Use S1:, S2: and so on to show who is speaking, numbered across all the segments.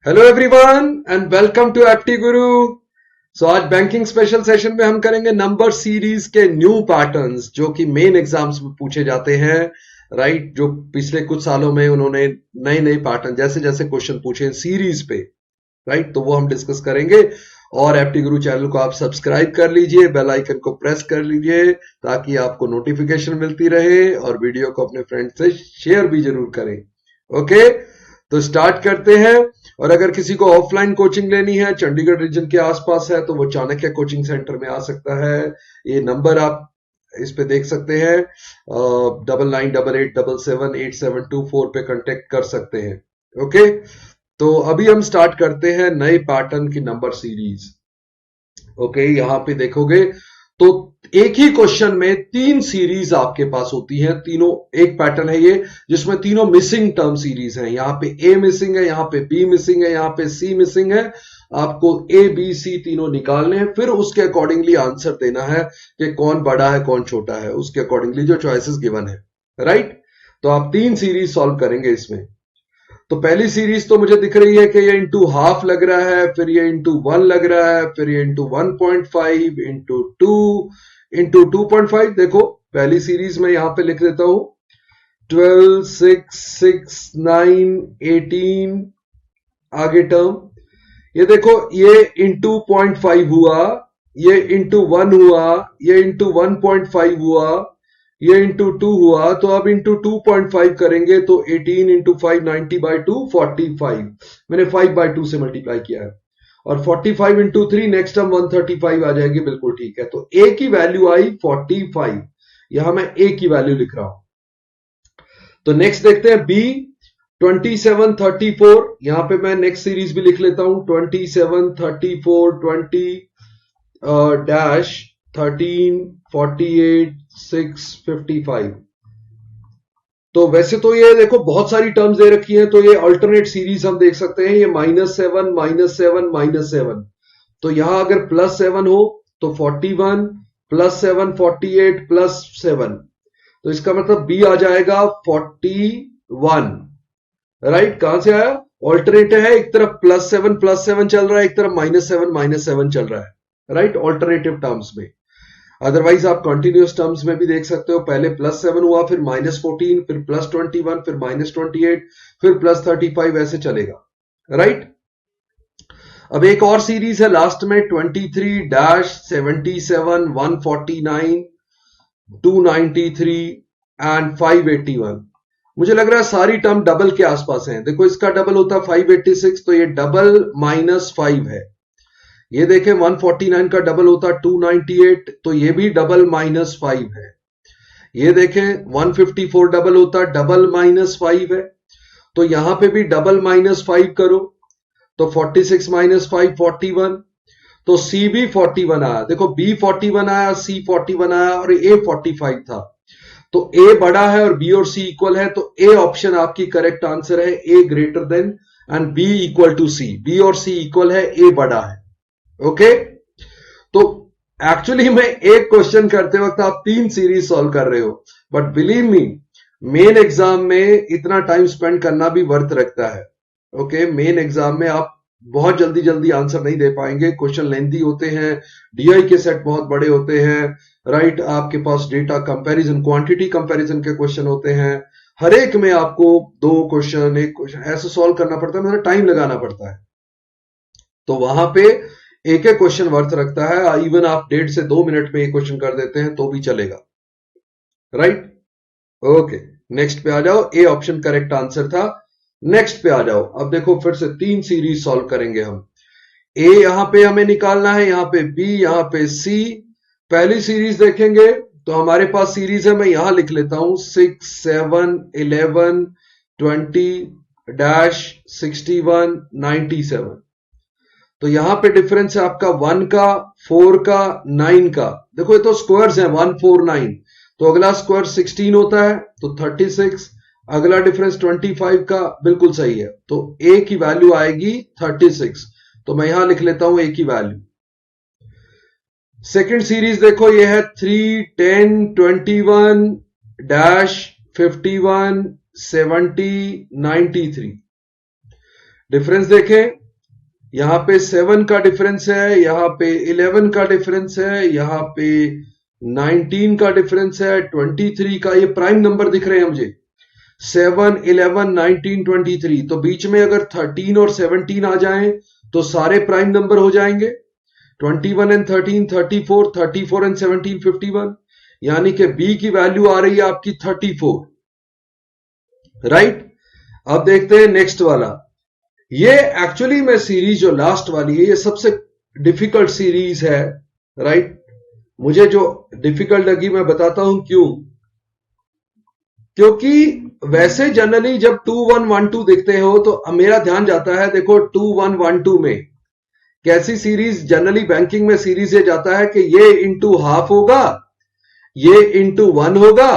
S1: Hello everyone and welcome to Apti Guru. So आज banking special session में हम करेंगे नंबर सीरीज के न्यू पैटर्न्स जो कि मेन एग्जाम्स में पूछे जाते हैं। राइट, जो पिछले कुछ सालों में उन्होंने नए नए पैटर्न जैसे जैसे क्वेश्चन पूछे हैं सीरीज पे। राइट, तो वो हम डिस्कस करेंगे। और एप्टी गुरु चैनल को आप सब्सक्राइब कर लीजिए, बेल आइकन को प्रेस कर लीजिए ताकि आपको नोटिफिकेशन मिलती रहे, और वीडियो को अपने फ्रेंड से शेयर भी जरूर करें। ओके, तो स्टार्ट करते हैं। और अगर किसी को ऑफलाइन कोचिंग लेनी है, चंडीगढ़ रीजन के आसपास है, तो वो चाणक्य कोचिंग सेंटर में आ सकता है। ये नंबर आप इस पे देख सकते हैं, 9988778724 पे कांटेक्ट कर सकते हैं। ओके, तो अभी हम स्टार्ट करते हैं नए पैटर्न की नंबर सीरीज। ओके, यहां पे देखोगे तो एक ही क्वेश्चन में तीन सीरीज आपके पास होती हैं। तीनों एक पैटर्न है ये जिसमें तीनों मिसिंग टर्म सीरीज हैं। यहां पे ए मिसिंग है, यहां पे बी मिसिंग है, यहां पे सी मिसिंग है। आपको ए बी सी तीनों निकालने हैं, फिर उसके अकॉर्डिंगली आंसर देना है कि कौन बड़ा है कौन छोटा है, उसके अकॉर्डिंगली जो चॉइसेस गिवन है। राइट, तो आप तीन सीरीज सॉल्व करेंगे इसमें। तो पहली सीरीज तो मुझे दिख रही है कि ये इंटू हाफ लग रहा है, फिर ये इंटू 1 लग रहा है, फिर ये इंटू 1.5 इंटू 2 इंटू 2.5। देखो पहली सीरीज में यहां पे लिख देता हूं 12 6 6 9 18। आगे टर्म ये देखो, ये इंटू 0.5 हुआ, ये इंटू 1 हुआ, ये इंटू 1.5 हुआ, ये इंटू 2 हुआ। तो अब इंटू 2.5 करेंगे तो 18 इंटू 5 90/2 45। मैंने 5/2 से मल्टीप्लाई किया है। और 45 इंटू 3 नेक्स्ट टर्म 135 आ जाएगी। बिल्कुल ठीक है, तो ए की वैल्यू आई 45। यहां मैं ए की वैल्यू लिख रहा हूं। तो नेक्स्ट देखते हैं बी 27 34। यहां पे मैं नेक्स्ट सीरीज भी लिख लेता हूं 27 34 20 डैश 13 48 6 55। तो वैसे तो ये देखो बहुत सारी टर्म्स दे रखी हैं, तो ये अल्टरनेट सीरीज हम देख सकते हैं। ये -7 -7 -7। तो यहां अगर +7 हो तो 41 +7 48 +7। तो इसका मतलब बी आ जाएगा 41। राइट, कहां से आया? ऑल्टरनेट है, एक तरफ +7 चल रहा है, एक तरफ -7 चल रहा है। राइट, ऑल्टरनेटिव टर्म्स में। अदरवाइज आप कंटिन्यूअस टर्म्स में भी देख सकते हो, पहले +7 हुआ, फिर -14, फिर +21, फिर -28, फिर +35, ऐसे चलेगा। राइट, अब एक और सीरीज है लास्ट में 23-77 149 293 एंड 581। मुझे लग रहा है सारी टर्म डबल के आसपास हैं। देखो इसका डबल होता है 586, तो ये डबल -5 है। ये देखें 149 का डबल होता 298, तो ये भी डबल -5 है। ये देखें 154 डबल होता डबल -5 है। तो यहां पे भी डबल -5 करो तो 46 -5 41। तो सी भी 41 आया। देखो बी 41 आया, सी 41 आया और ए 45 था। तो ए बड़ा है और बी और सी इक्वल है, तो ए ऑप्शन आपकी करेक्ट आंसर है। A greater than and B equal to C. B और सी इक्वल है, ए बड़ा है। ओके, तो एक्चुअली में एक क्वेश्चन करते वक्त आप तीन सीरीज सॉल्व कर रहे हो, but believe me main exam में इतना टाइम स्पेंड करना भी वर्थ रखता है। ओके, मेन एग्जाम में आप बहुत जल्दी जल्दी आंसर नहीं दे पाएंगे, क्वेश्चन लेंथी होते हैं, डीआई के सेट बहुत बड़े होते हैं। राइट, आपके पास डेटा कंपैरिजन, क्वांटिटी कंपैरिजन के क्वेश्चन होते हैं। हर एक में आपको दो क्वेश्चन एक क्वेश्चन ऐसे सॉल्व करना पड़ता है, मतलब टाइम लगाना पड़ता है। तो वहां पे एक एक क्वेश्चन वर्थ रखता है। इवन आप 1.5 से 2 मिनट में एक क्वेश्चन कर देते हैं तो भी चलेगा। राइट, ओके, नेक्स्ट पे आ जाओ। ए ऑप्शन करेक्ट आंसर था। नेक्स्ट पे आ जाओ। अब देखो फिर से तीन सीरीज सॉल्व करेंगे हम। ए यहां पे हमें निकालना है, यहां पे बी, यहां पे सी। पहली सीरीज देखेंगे तो हमारे पास सीरीज है, मैं यहां लिख लेता हूं 6 7 11 20 डैश 61 97। तो यहां पे डिफरेंस है आपका 1 का, 4 का, 9 का। देखो ये तो स्क्वायर्स हैं 1 4 9। तो अगला स्क्वायर 16 होता है, तो 36। अगला डिफरेंस 25 का, बिल्कुल सही है। तो ए की वैल्यू आएगी 36। तो मैं यहां लिख लेता हूं ए की वैल्यू। सेकेंड सीरीज देखो, ये है 3 10 21 डैश 51 70 93। डिफरेंस देखें, यहां पे 7 का डिफरेंस है, यहां पे 11 का डिफरेंस है, यहां पे 19 का डिफरेंस है, 23 का, ये प्राइम नंबर दिख रहे हैं मुझे, 7, 11, 19, 23। तो बीच में अगर 13 और 17 आ जाएं तो सारे प्राइम नंबर हो जाएंगे। 21 एंड 13 34, 34 एंड 17 51, यानी कि बी की वैल्यू आ रही है आपकी 34, राइट। अब देखते हैं नेक्स्ट वाला। ये एक्चुअली में सीरीज जो लास्ट वाली है ये सबसे डिफिकल्ट सीरीज है, राइट। मुझे जो डिफिकल्ट लगी मैं बताता हूं क्यों। क्योंकि वैसे जनरली जब 2 1 1 2 देखते हो तो मेरा ध्यान जाता है, देखो 2 1 1 2 में कैसी सीरीज जनरली बैंकिंग में सीरीज ये जाता है कि ये इंटू हाफ होगा, ये इंटू 1 होगा,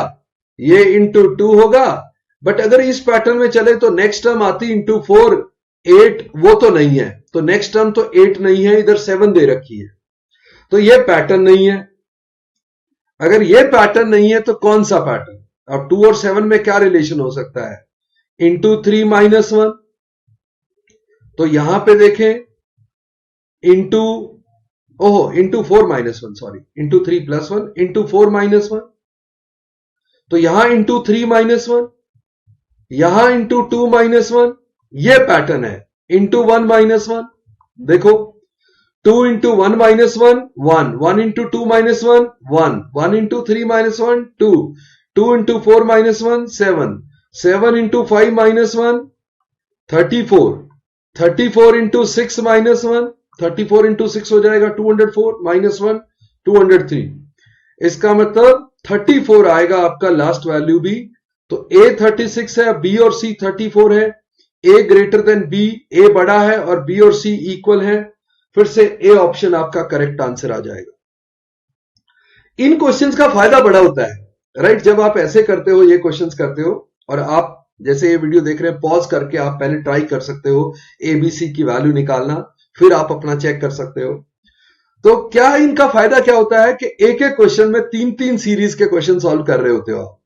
S1: ये इंटू 2 होगा। बट अगर इस पैटर्न में चले तो नेक्स्ट टर्म आती इंटू 4 8, वो तो नहीं है, तो नेक्स्ट टर्म तो 8 नहीं है, इधर 7 दे रखी है, तो ये पैटर्न नहीं है। अगर ये पैटर्न नहीं है तो कौन सा पैटर्न? अब 2 और 7 में क्या रिलेशन हो सकता है? इंटू 3 माइनस 1, तो यहां पे देखें इंटू, ओहो into 4 minus 1, sorry, into 3 plus 1, into 4 minus 1, तो यहां इंटू 3 माइनस 1, यहां इंटू 2 माइनस 1, ये पैटर्न है। इंटू 1 माइनस 1, देखो 2 into 1 minus 1 1, 1 into 2 minus 1 1, 1 into 3 minus 1 2, 2 into 4 minus 1 7, 7 into 5 minus 1 34, 34 into 6 minus 1, 34 into 6 हो जाएगा 204 माइनस 1 203। इसका मतलब 34 आएगा आपका लास्ट वैल्यू भी। तो ए 36 है, बी और सी 34 है, ए ग्रेटर देन बी, ए बड़ा है और बी और सी इक्वल है। फिर से ए ऑप्शन आपका करेक्ट आंसर आ जाएगा। इन क्वेश्चंस का फायदा बड़ा होता है, राइट। जब आप ऐसे करते हो, ये क्वेश्चंस करते हो और आप जैसे ये वीडियो देख रहे हैं, पॉज करके आप पहले ट्राई कर सकते हो एबीसी की वैल्यू निकालना, फिर आप अपना चेक कर सकते हो। तो क्या इनका फायदा क्या होता है कि एक एक क्वेश्चन में 3-3 सीरीज के क्वेश्चन सॉल्व कर रहे होते हो आप,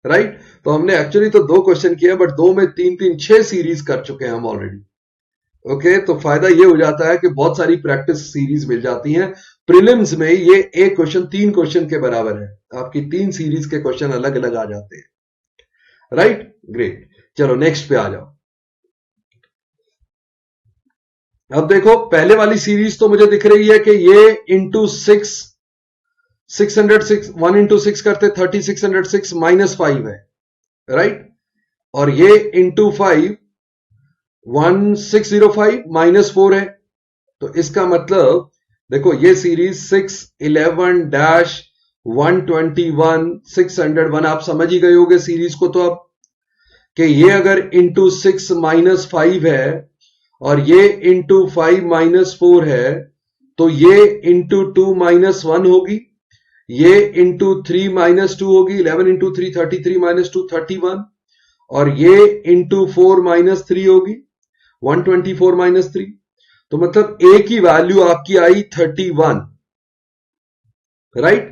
S1: राइट। तो हमने एक्चुअली तो 2 क्वेश्चन किए, बट 2 में 3-3 6 सीरीज कर चुके हैं हम ऑलरेडी। ओके, तो फायदा ये हो जाता है कि बहुत सारी प्रैक्टिस सीरीज मिल जाती हैं। प्रीलिम्स में ये एक क्वेश्चन 3 क्वेश्चन के बराबर है, आपकी 3 सीरीज के क्वेश्चन अलग अलग आ जाते हैं, राइट। ग्रेट, चलो नेक्स्ट पे आ जाओ। अब देखो पहले वाली सीरीज तो मुझे दिख रही है कि ये इंटू 6 606, 1 इंटू 6 करते 3606 माइनस 5 है, राइट। और ये इंटू 5 1605 माइनस 4 है। तो इसका मतलब देखो ये सीरीज 6 11 डैश 121 601, आप समझ ही गए होगे सीरीज को। तो अब कि ये अगर इंटू 6 माइनस 5 है और ये इंटू 5 माइनस 4 है, तो ये इंटू 2 माइनस 1 होगी, ये इंटू 3 माइनस 2 होगी, 11 इंटू 3 33 माइनस 2 31, और ये इंटू 4 माइनस 3 होगी 124 माइनस 3। तो मतलब ए की वैल्यू आपकी आई 31, राइट।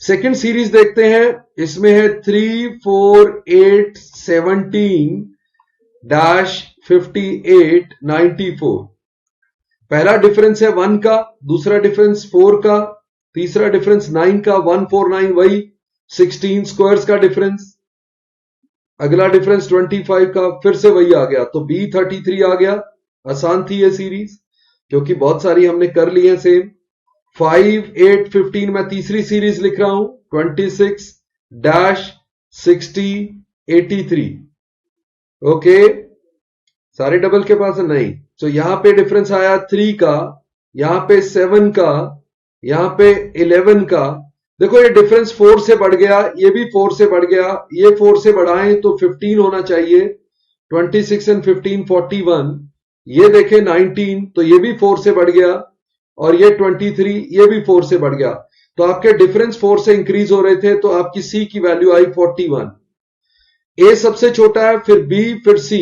S1: सेकेंड सीरीज देखते हैं, इसमें है 3 4 8 17 डैश 58 94। पहला डिफरेंस है 1 का, दूसरा डिफरेंस 4 का, तीसरा डिफरेंस 9 का, 149 वही 16 स्क्वायर्स का डिफरेंस, अगला डिफरेंस 25 का, फिर से वही आ गया। तो बी 33 आ गया। आसान थी ये सीरीज क्योंकि बहुत सारी हमने कर ली है सेम। 5 8 15 मैं तीसरी सीरीज लिख रहा हूं, 26 डैश 60 83। ओके, सारे डबल के पास है नहीं, तो यहां पे डिफरेंस आया 3 का, यहां पे 7 का, यहां पे 11 का। देखो ये डिफरेंस 4 से बढ़ गया, ये भी 4 से बढ़ गया, ये 4 से बढ़ाएं तो 15 होना चाहिए, 26 एंड 15 41। ये देखें 19, तो ये भी 4 से बढ़ गया, और ये 23, ये भी 4 से बढ़ गया। तो आपके डिफरेंस 4 से इंक्रीज हो रहे थे, तो आपकी सी की वैल्यू आई 41। ए सबसे छोटा है, फिर बी, फिर C.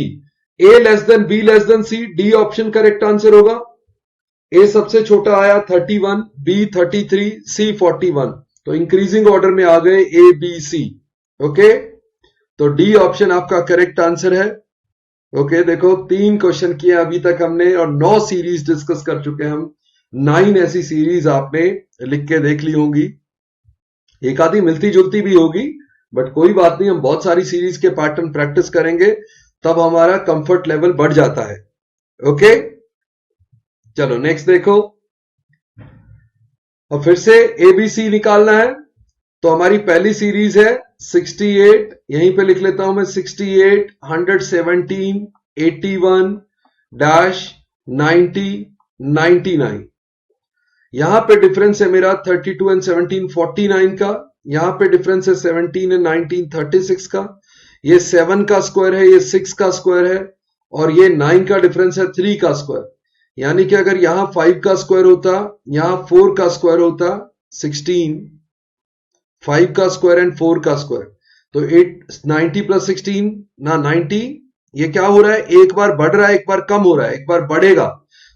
S1: A less than B less than C, D option correct answer होगा। ए सबसे छोटा आया 31, बी 33, सी 41। तो इंक्रीजिंग ऑर्डर में आ गए, ए, बी, सी। ओके, तो डी ऑप्शन आपका करेक्ट आंसर है। ओके देखो 3 क्वेश्चन किए अभी तक हमने और 9 सीरीज डिस्कस कर चुके हैं हम। 9 ऐसी सीरीज आपने लिख के देख ली होंगी, एक आधी मिलती जुलती भी होगी, बट कोई बात नहीं, हम बहुत सारी सीरीज के पैटर्न प्रैक्टिस करेंगे तब हमारा कंफर्ट लेवल बढ़ जाता है। ओके चलो नेक्स्ट देखो, और फिर से एबीसी निकालना है। तो हमारी पहली सीरीज है 68, यहीं पे लिख लेता हूं मैं 68, 117, 81, डैश 90, 99। यहां पे डिफरेंस है मेरा 32 एंड 17 49 का, यहां पे डिफरेंस है 17 एंड 19 36 का, ये 7 का स्क्वायर है, ये 6 का स्क्वायर है, और ये 9 का डिफरेंस है 3 का स्क्वायर। यानी कि अगर यहां 5 का स्क्वायर होता, यहां 4 का स्क्वायर होता, 16, 5 का स्क्वायर एंड 4 का स्क्वायर, तो 90 प्लस 16 ना 90। ये क्या हो रहा है, एक बार बढ़ रहा है एक बार कम हो रहा है, एक बार बढ़ेगा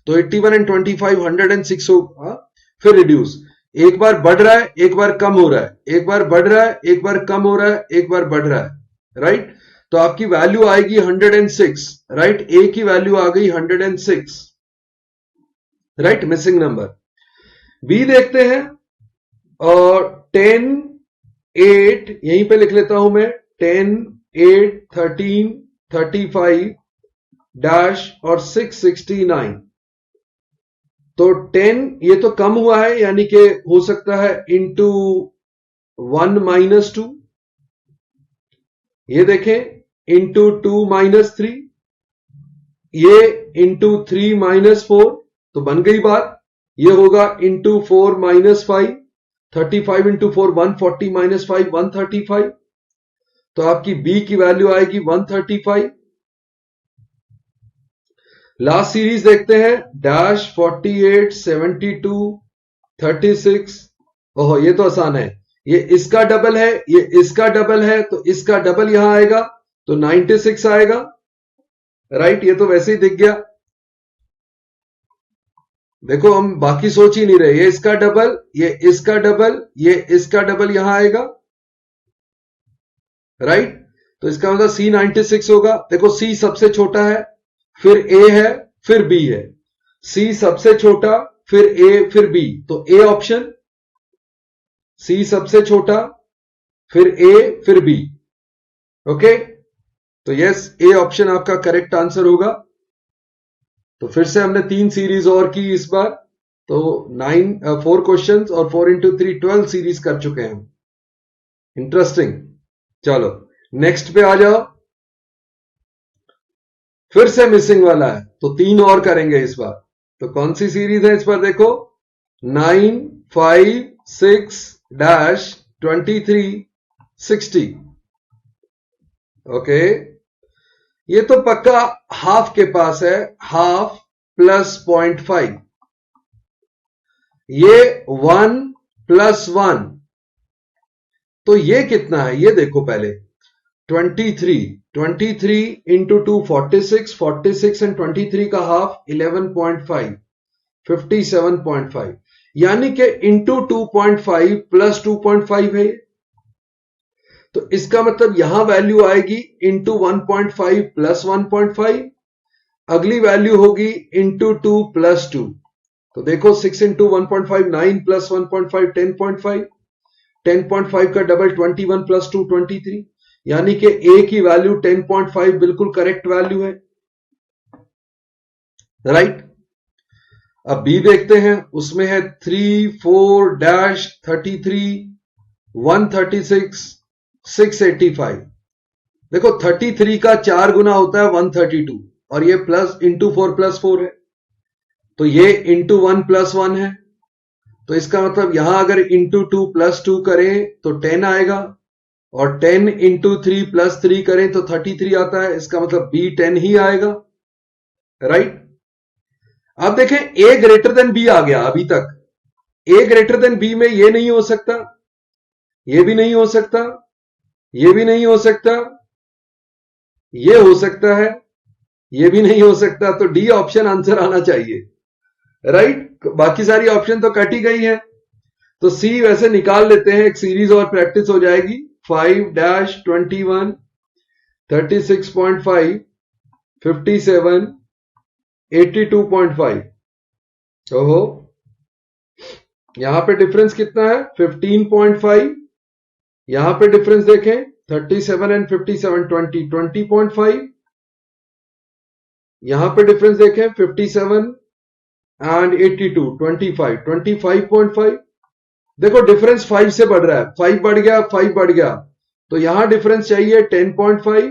S1: तो 81 एंड 25 106 होगा, फिर रिड्यूस, एक बार बढ़ रहा है एक बार कम हो रहा है, एक बार बढ़ रहा है एक बार कम हो रहा है, एक बार बढ़ रहा है, राइट। तो आपकी वैल्यू आएगी 106, राइट, ए की वैल्यू आ गई 106, राइट, मिसिंग नंबर। बी देखते हैं, और 10 8 यहीं पे लिख लेता हूं मैं, 10 8 13 35 डैश और 669। तो 10 ये तो कम हुआ है, यानी कि हो सकता है इंटू 1 माइनस 2, ये देखें इंटू 2 माइनस 3, ये इंटू 3 माइनस 4, तो बन गई बात, ये होगा इंटू 4 माइनस 5, 35 इंटू 4 140 माइनस 5 135, तो आपकी बी की वैल्यू आएगी 135। लास्ट सीरीज देखते हैं, डैश 48 72 36। ओहो ये तो आसान है, ये इसका डबल है, ये इसका डबल है, तो इसका डबल यहां आएगा तो 96 आएगा, राइट। ये तो वैसे ही दिख गया, देखो हम बाकी सोच ही नहीं रहे, ये इसका डबल, ये इसका डबल, ये इसका डबल यहां आएगा, राइट। तो इसका मतलब C96 होगा। देखो C सबसे छोटा है, फिर A है, फिर B है, C सबसे छोटा, फिर A, फिर B, तो A ऑप्शन, C सबसे छोटा, फिर A, फिर B। ओके तो यस, A ऑप्शन आपका करेक्ट आंसर होगा। तो फिर से हमने 3 सीरीज और की इस बार, तो 4 क्वेश्चंस और 4 इंटू 3 12 सीरीज कर चुके हैं हम। इंटरेस्टिंग। चलो नेक्स्ट पे आ जाओ, फिर से मिसिंग वाला है तो 3 और करेंगे इस बार। तो कौन सी सीरीज है इस पर देखो, 9 5 6 डैश 23 60। ओके ये तो पक्का हाफ के पास है, हाफ प्लस 0.5, ये 1 प्लस 1, तो ये कितना है ये देखो पहले, 23 इंटू 2 46, 46 एंड 23 का हाफ 11.5 57.5, यानी कि इंटू 2.5 प्लस 2.5 है। तो इसका मतलब यहां वैल्यू आएगी इंटू 1.5 प्लस 1.5, अगली वैल्यू होगी इंटू 2 प्लस 2। तो देखो 6 इंटू 1.5 9 प्लस 1.5 10.5, 10.5 का डबल 21 प्लस 2 23, यानी कि ए की वैल्यू 10.5 बिल्कुल करेक्ट वैल्यू है, राइट। अब बी देखते हैं, उसमें है 3 4 डैश 33 136 685। देखो 33 का 4 गुना होता है 132, और ये प्लस इंटू 4 प्लस 4 है, तो ये इंटू 1 प्लस 1 है। तो इसका मतलब यहां अगर इंटू 2 प्लस 2 करें तो 10 आएगा, और 10 इंटू 3 प्लस 3 करें तो 33 आता है, इसका मतलब बी 10 ही आएगा, राइट। अब देखें ए ग्रेटर देन बी आ गया, अभी तक ए ग्रेटर देन बी में ये नहीं हो सकता, ये भी नहीं हो सकता, ये भी नहीं हो सकता, ये हो सकता है, ये भी नहीं हो सकता, तो डी ऑप्शन आंसर आना चाहिए, राइट। बाकी सारी ऑप्शन तो कट ही गई है, तो सी वैसे निकाल लेते हैं, एक सीरीज और प्रैक्टिस हो जाएगी। 5 डैश 21 36.5 57, 82.5। ओहो, यहां पे डिफरेंस कितना है 15.5। यहां पे डिफरेंस देखें 37 एंड 57, 20.5। यहां पे डिफरेंस देखें 57 एंड 82, 25 देखो डिफरेंस 5 से बढ़ रहा है, 5 बढ़ गया, 5 बढ़ गया, तो यहां डिफरेंस चाहिए 10.5,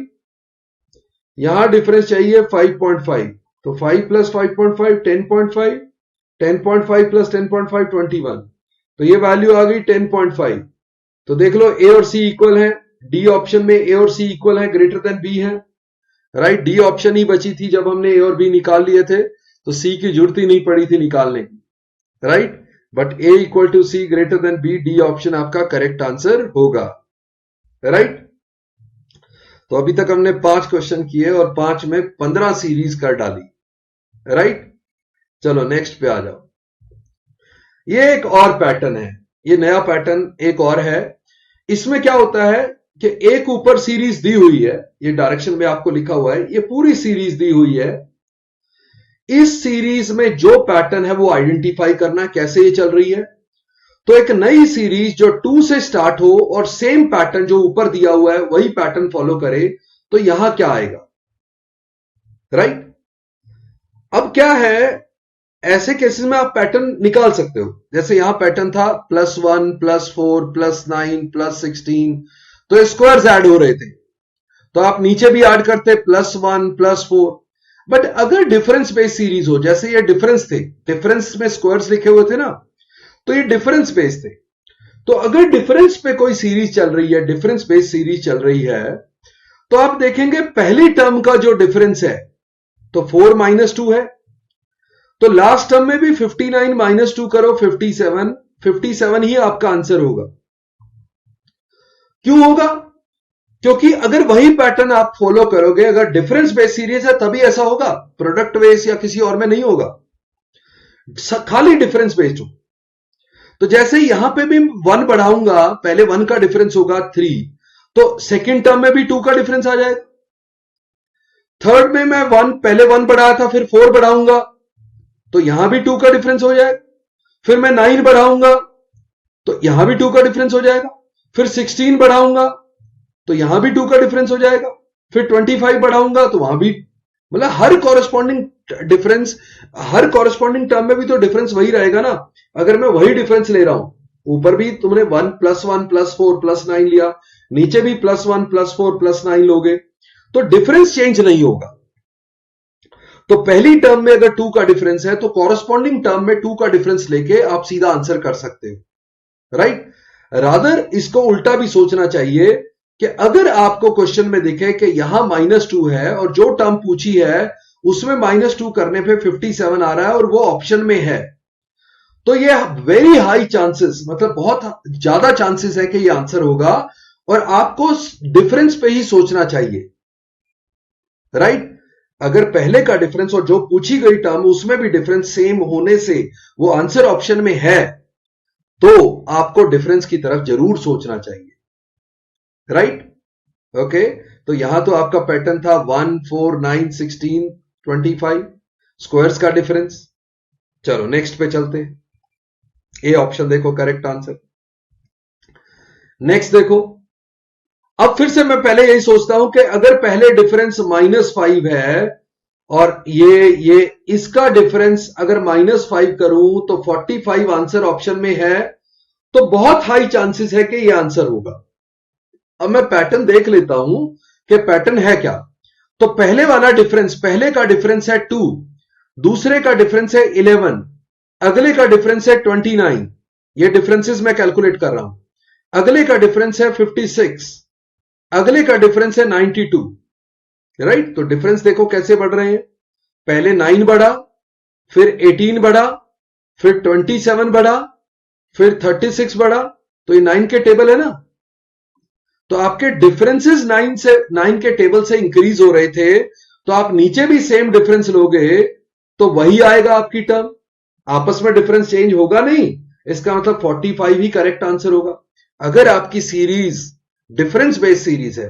S1: यहां डिफरेंस चाहिए 5.5, तो 5 प्लस 5.5 10.5, 10.5 प्लस 10.5 21, तो ये वैल्यू आ गई 10.5। तो देख लो ए और सी इक्वल है, डी ऑप्शन में ए और सी इक्वल है, ग्रेटर देन बी है, राइट। डी ऑप्शन ही बची थी जब हमने ए और बी निकाल लिए थे, तो सी की जरूरत ही नहीं पड़ी थी निकालने की, right. But A equal to C greater than B, D option आपका करेक्ट आंसर होगा, राइट। तो अभी तक हमने 5 क्वेश्चन किए और 5 में 15 सीरीज कर डाली, राइट। चलो नेक्स्ट पे आ जाओ। ये एक और पैटर्न है, ये नया पैटर्न एक और है। इसमें क्या होता है कि एक ऊपर सीरीज दी हुई है, ये डायरेक्शन में आपको लिखा हुआ है, ये पूरी सीरीज दी हुई है। इस सीरीज में जो पैटर्न है वो आइडेंटिफाई करना, कैसे ये चल रही है। तो एक नई सीरीज जो 2 से स्टार्ट हो और सेम पैटर्न जो ऊपर दिया हुआ है वही पैटर्न फॉलो करे, तो यहां क्या आएगा, राइट। अब क्या है, ऐसे केसेस में आप पैटर्न निकाल सकते हो। जैसे यहां पैटर्न था +1, +4, +9, +16, तो स्क्वायर्स ऐड हो रहे थे, तो आप नीचे भी ऐड करते +1, +4। बट अगर डिफरेंस बेस्ड सीरीज हो, जैसे ये डिफरेंस थे, डिफरेंस में स्क्वायर्स लिखे हुए थे ना, तो ये डिफरेंस बेस्ड थे। तो अगर डिफरेंस पे कोई सीरीज चल रही है, डिफरेंस बेस्ड सीरीज चल रही है, तो आप देखेंगे पहली टर्म का जो डिफरेंस है तो 4 - 2 है, तो लास्ट टर्म में भी 59 - 2 करो 57, 57 ही आपका आंसर होगा। क्यों होगा? क्योंकि अगर वही पैटर्न आप फॉलो करोगे, अगर डिफरेंस बेस्ड सीरीज है तभी ऐसा होगा, प्रोडक्ट बेस्ड या किसी और में नहीं होगा, खाली डिफरेंस बेस्ड हो। तो जैसे यहां पे भी 1 बढ़ाऊंगा, पहले 1 का डिफरेंस होगा 3, तो सेकेंड टर्म में भी 2 का डिफरेंस आ जाएगा। थर्ड में मैं 1, पहले 1 बढ़ाया था, फिर 4 बढ़ाऊंगा, तो यहां भी 2 का डिफरेंस हो जाएगा। फिर मैं 9 बढ़ाऊंगा, तो यहां भी 2 का डिफरेंस हो जाएगा। फिर 16 बढ़ाऊंगा, तो यहां भी 2 का डिफरेंस हो जाएगा। फिर 25 बढ़ाऊंगा, तो वहां भी, मतलब हर कॉरेस्पॉन्डिंग डिफरेंस, हर कॉरेस्पॉन्डिंग टर्म में भी तो डिफरेंस वही रहेगा ना। अगर मैं वही डिफरेंस ले रहा हूं, ऊपर भी तुमने 1 +1 +4 +9 लिया, नीचे भी +1 +4 +9 लोगे, तो डिफरेंस चेंज नहीं होगा। तो पहली टर्म में अगर 2 का डिफरेंस है, तो कॉरेस्पॉन्डिंग टर्म में 2 का डिफरेंस लेके आप सीधा आंसर कर सकते हो, राइट। रादर इसको उल्टा भी सोचना चाहिए कि अगर आपको क्वेश्चन में दिखे कि यहां -2 है और जो टर्म पूछी है उसमें -2 करने पे 57 आ रहा है और वो ऑप्शन में है, तो ये वेरी हाई चांसेस, मतलब बहुत ज्यादा चांसेस है कि ये आंसर होगा, और आपको डिफरेंस पे ही सोचना चाहिए, राइट। अगर पहले का डिफरेंस और जो पूछी गई टर्म उसमें भी डिफरेंस सेम होने से वो आंसर ऑप्शन में है, तो आपको डिफरेंस की तरफ जरूर सोचना चाहिए, राइट। ओके, तो यहां तो आपका पैटर्न था 1, 4, 9, 16, 25 स्क्वायर्स का डिफरेंस। चलो नेक्स्ट पे चलते हैं। ए ऑप्शन देखो करेक्ट आंसर। नेक्स्ट देखो, अब फिर से मैं पहले यही सोचता हूं कि अगर पहले डिफरेंस -5 है और ये इसका डिफरेंस अगर -5 करूं तो 45 आंसर ऑप्शन में है, तो बहुत हाई चांसेस है कि ये आंसर होगा। अब मैं पैटर्न देख लेता हूं कि पैटर्न है क्या। तो पहले वाला डिफरेंस, पहले का डिफरेंस है 2, दूसरे का डिफरेंस है 11, अगले का डिफरेंस है 29, ये डिफरेंसेस मैं कैलकुलेट कर रहा हूं। अगले का डिफरेंस है 56, अगले का डिफरेंस है 92, राइट। तो डिफरेंस देखो कैसे बढ़ रहे हैं, पहले 9 बढ़ा, फिर 18 बढ़ा, फिर 27 बढ़ा, फिर 36 बढ़ा, तो ये 9 के टेबल है ना। तो आपके डिफरेंसेस 9 के टेबल से इंक्रीज हो रहे थे, तो आप नीचे भी सेम डिफरेंस लोगे तो वही आएगा आपकी टर्म, आपस में डिफरेंस चेंज होगा नहीं। इसका मतलब 45 ही करेक्ट आंसर होगा। अगर आपकी सीरीज डिफरेंस बेस्ड सीरीज है,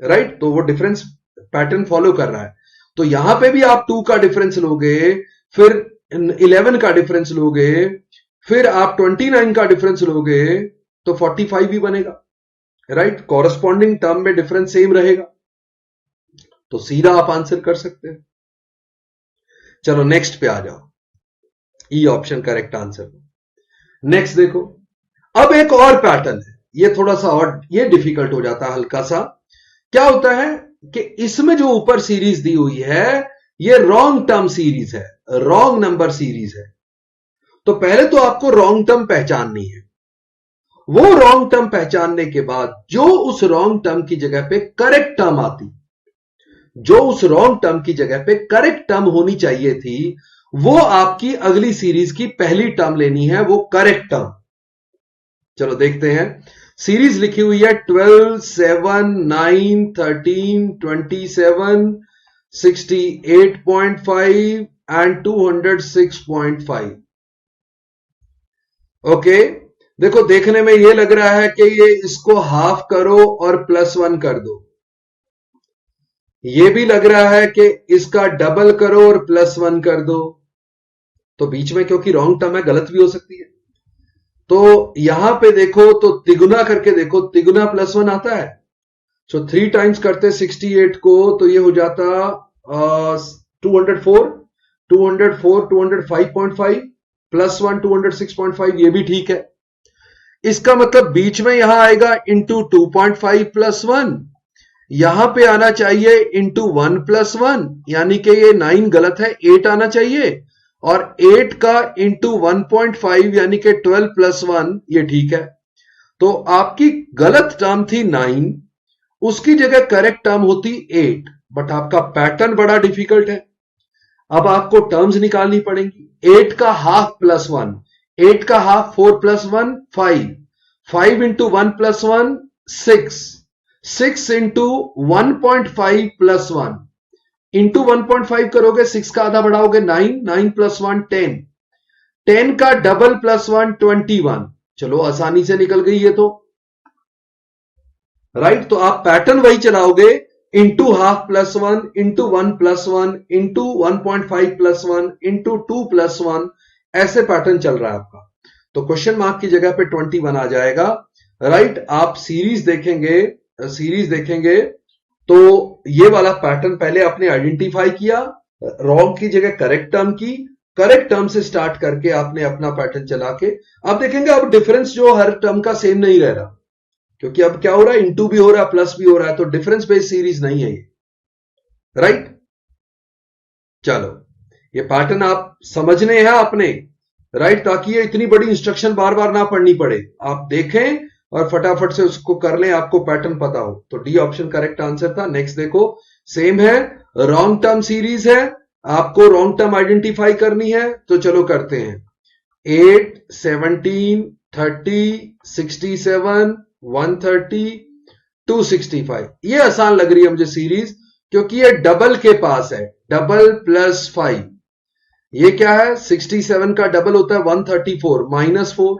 S1: राइट, तो वो डिफरेंस पैटर्न फॉलो कर रहा है। तो यहां पे भी आप 2 का डिफरेंस लोगे, फिर 11 का डिफरेंस लोगे, फिर आप 29 का डिफरेंस लोगे, तो 45 भी बनेगा, राइट। कॉरस्पॉन्डिंग टर्म में डिफरेंस सेम रहेगा, तो सीधा आप आंसर कर सकते हैं। चलो नेक्स्ट पे आ जाओ, E option correct answer. Next देखो, अब एक और पैटर्न है, ये थोड़ा सा और ये डिफिकल्ट हो जाता है हल्का सा। क्या होता है कि इसमें जो ऊपर सीरीज दी हुई है ये रॉन्ग टर्म सीरीज है, रॉन्ग नंबर सीरीज है। तो पहले तो आपको रॉन्ग टर्म पहचाननी है। वो रॉन्ग टर्म पहचानने के बाद जो उस रॉन्ग टर्म की जगह पे करेक्ट टर्म आती, जो उस रॉन्ग टर्म की जगह पे करेक्ट टर्म होनी चाहिए थी, वो आपकी अगली सीरीज की पहली टर्म लेनी है, वो करेक्ट टर्म। चलो देखते हैं। सीरीज लिखी हुई है 12, 7, 9, 13, 27, 68.5 एंड 206.5। ओके, देखो देखने में ये लग रहा है कि ये इसको हाफ करो और +1 कर दो। ये भी लग रहा है कि इसका डबल करो और +1 कर दो। तो बीच में क्योंकि रॉन्ग टर्म है, गलत भी हो सकती है। तो यहां पे देखो तो तिगुना करके देखो, तिगुना +1 आता है। सो 3 टाइम्स करते 68 को, तो ये हो जाता 204, 205.5 +1 206.5, ये भी ठीक है। इसका मतलब बीच में यहां आएगा इंटू 2.5 +1, यहां पे आना चाहिए इंटू 1 +1, यानी कि ये 9 गलत है, 8 आना चाहिए, और 8 का इंटू 1.5 यानी कि 12 +1, ये ठीक है। तो आपकी गलत टर्म थी 9, उसकी जगह करेक्ट टर्म होती 8, बट आपका पैटर्न बड़ा डिफिकल्ट है। अब आपको टर्म्स निकालनी पड़ेंगी। 8 का हाफ +1, 8 का हाफ 4 +1 5, 5 इंटू 1 +1 6, 6 इंटू 1.5 +1, इंटू 1.5 करोगे, 6 का आधा बढ़ाओगे 9, 9 +1 10, 10 का डबल +1 21। चलो आसानी से निकल गई ये तो, राइट। तो आप पैटर्न वही चलाओगे, into half +1, into 1 +1, into 1.5 +1, into 2 +1, ऐसे पैटर्न चल रहा है आपका। तो क्वेश्चन मार्क की जगह पे 21 आ जाएगा, राइट। आप सीरीज देखेंगे तो ये वाला पैटर्न पहले आपने आइडेंटिफाई किया, रॉन्ग की जगह करेक्ट टर्म की, करेक्ट टर्म से स्टार्ट करके आपने अपना पैटर्न चला के, आप देखेंगे अब डिफरेंस जो हर टर्म का सेम नहीं रह रहा, क्योंकि अब क्या हो रहा है, इंटू भी हो रहा है, प्लस भी हो रहा है, तो डिफरेंस बेस्ड सीरीज नहीं है ये, राइट। चलो ये पैटर्न आप समझने हैं आपने, राइट, ताकि ये इतनी बड़ी इंस्ट्रक्शन बार बार ना पढ़नी पड़े, आप देखें और फटाफट से उसको कर लें, आपको पैटर्न पता हो। तो डी ऑप्शन करेक्ट आंसर था। नेक्स्ट देखो, सेम है, रॉन्ग टर्म सीरीज है, आपको रॉन्ग टर्म आइडेंटिफाई करनी है, तो चलो करते हैं। 8, 17, 30, 67, 130, 265, ये आसान लग रही है मुझे सीरीज, क्योंकि ये डबल के पास है, डबल +5। ये क्या है, 67 का डबल होता है 134 -4,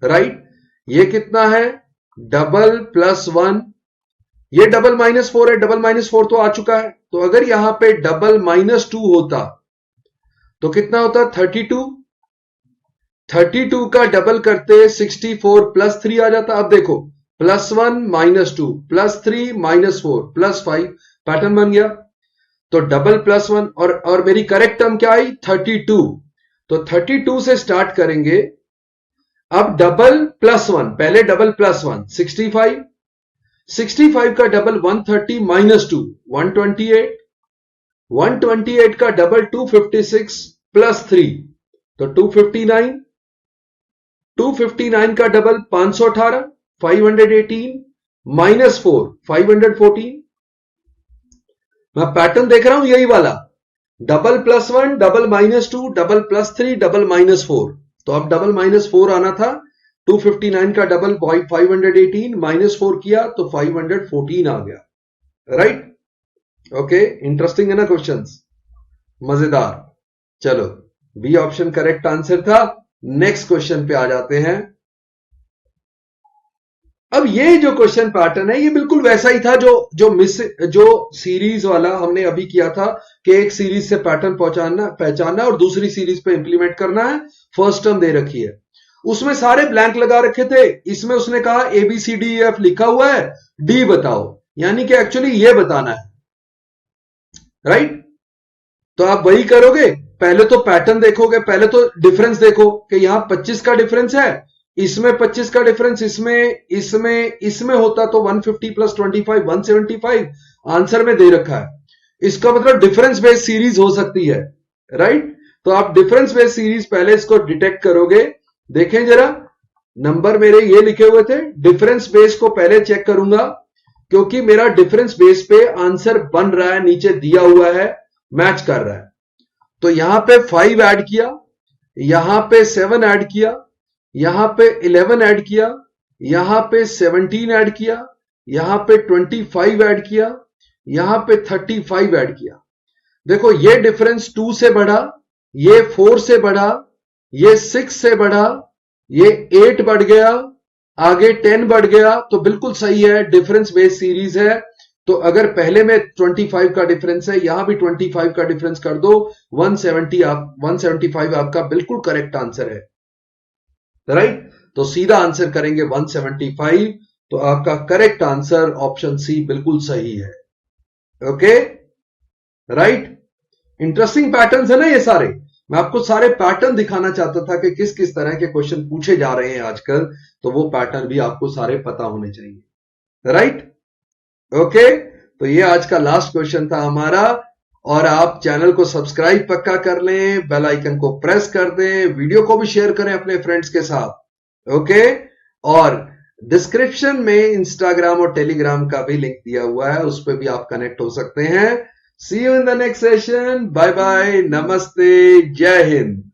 S1: राइट। ये कितना है, डबल +1, ये डबल -4 है, डबल -4 तो आ चुका है। तो अगर यहां पे डबल -2 होता तो कितना होता, 32, 32 का डबल करते 64 +3 आ जाता। अब देखो, +1 -2 +3 -4 +5, पैटर्न बन गया। तो डबल +1 और मेरी करेक्ट टर्म क्या आई, 32। तो 32 से स्टार्ट करेंगे। अब डबल +1, पहले डबल +1 65, 65 का डबल 130 -2 128, 128 का डबल 256 +3 तो 259, 259 का डबल 518 518 -4 514। मैं पैटर्न देख रहा हूं यही वाला, डबल +1 डबल -2 डबल +3 डबल -4। तो अब डबल -4 आना था, 259 का डबल 518 -4 किया तो 514 आ गया, राइट। ओके, इंटरेस्टिंग है ना क्वेश्चंस, मजेदार। चलो बी ऑप्शन करेक्ट आंसर था। नेक्स्ट क्वेश्चन पे आ जाते हैं। अब ये जो क्वेश्चन पैटर्न है ये बिल्कुल वैसा ही था जो सीरीज वाला हमने अभी किया था कि एक सीरीज से पैटर्न पहचानना और दूसरी सीरीज पे इंप्लीमेंट करना है। फर्स्ट टर्म दे रखी है, उसमें सारे ब्लैंक लगा रखे थे, इसमें उसने कहा A B C D F लिखा हुआ है, डी बताओ, यानी कि एक्चुअली ये बताना है, राइट। तो आप वही करोगे, पहले तो पैटर्न देखोगे, पहले तो डिफरेंस देखो कि यहां 25 का डिफरेंस है, इसमें 25 का डिफरेंस, इसमें होता तो 150 प्लस 25 175 आंसर में दे रखा है। इसका मतलब डिफरेंस बेस्ड सीरीज हो सकती है, राइट। तो आप डिफरेंस बेस्ड सीरीज पहले इसको डिटेक्ट करोगे। देखें जरा, नंबर मेरे ये लिखे हुए थे, डिफरेंस बेस को पहले चेक करूंगा क्योंकि मेरा डिफरेंस बेस पे आंसर बन रहा है, नीचे दिया हुआ है, मैच कर रहा है। तो यहां पे 5 ऐड किया, यहां पे 7 ऐड किया, यहां पे 11 ऐड किया, यहां पे 17 ऐड किया, यहां पे 25 ऐड किया, यहां पे 35 ऐड किया। देखो ये डिफरेंस 2 से बढ़ा, ये 4 से बढ़ा, ये 6 से बढ़ा, ये 8 बढ़ गया, आगे 10 बढ़ गया, तो बिल्कुल सही है, डिफरेंस बेस्ड सीरीज है। तो अगर पहले में 25 का डिफरेंस है, यहां भी 25 का डिफरेंस कर दो, 175 आपका बिल्कुल करेक्ट आंसर है, राइट। तो सीधा आंसर करेंगे 175, तो आपका करेक्ट आंसर ऑप्शन सी बिल्कुल सही है। Okay, right. इंटरेस्टिंग पैटर्न्स है ना ये सारे, मैं आपको सारे पैटर्न दिखाना चाहता था कि किस किस तरह के क्वेश्चन पूछे जा रहे हैं आजकल, तो वो पैटर्न भी आपको सारे पता होने चाहिए, राइट। ओके, तो ये आज का लास्ट क्वेश्चन था हमारा। और आप चैनल को सब्सक्राइब पक्का कर लें, बेल आइकन को प्रेस कर दें, वीडियो को भी शेयर करें अपने फ्रेंड्स के साथ। ओके, और डिस्क्रिप्शन में इंस्टाग्राम और टेलीग्राम का भी लिंक दिया हुआ है, उस पर भी आप कनेक्ट हो सकते हैं। See you in the next session, bye bye, नमस्ते, जय हिंद।